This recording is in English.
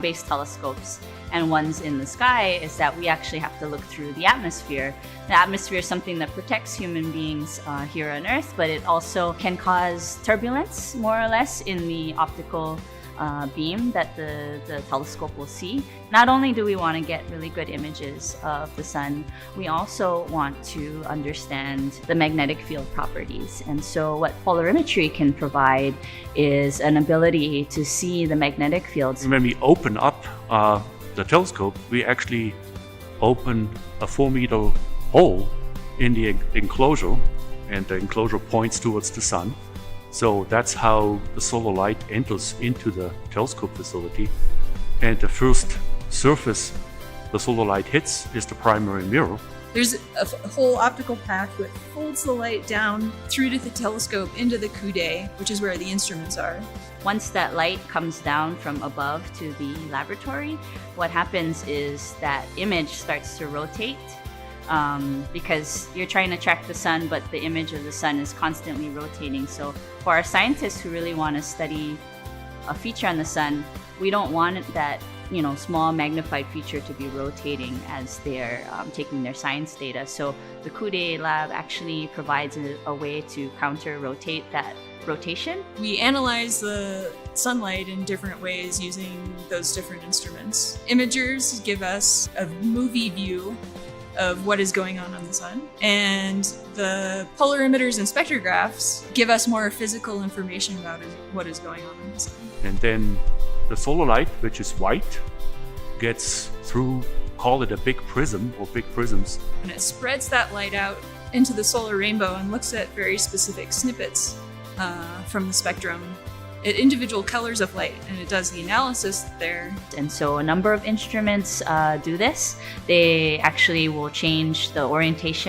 based telescopes and ones in the sky is that we actually have to look through the atmosphere. The atmosphere is something that protects human beings here on Earth, but it also can cause turbulence, more or less, in the optical beam that the telescope will see. Not only do we want to get really good images of the sun, we also want to understand the magnetic field properties. And so what polarimetry can provide is an ability to see the magnetic fields. When we open up the telescope, we actually open a 4-meter hole in the enclosure, and the enclosure points towards the sun. So that's how the solar light enters into the telescope facility. And the first surface the solar light hits is the primary mirror. There's a whole optical path that folds the light down through to the telescope into the coude, which is where the instruments are. Once that light comes down from above to the laboratory, what happens is that image starts to rotate. Because you're trying to track the sun, but the image of the sun is constantly rotating. So for our scientists who really want to study a feature on the sun, we don't want that small magnified feature to be rotating as they're taking their science data. So the coude lab actually provides a way to counter-rotate that rotation. We analyze the sunlight in different ways using those different instruments. Imagers give us a movie view of what is going on the sun, and the polarimeters and spectrographs give us more physical information about what is going on in the sun. And then the solar light, which is white, gets through, call it a big prism or big prisms. And it spreads that light out into the solar rainbow and looks at very specific snippets from the spectrum at individual colors of light, and it does the analysis there. And so a number of instruments do this. They actually will change the orientation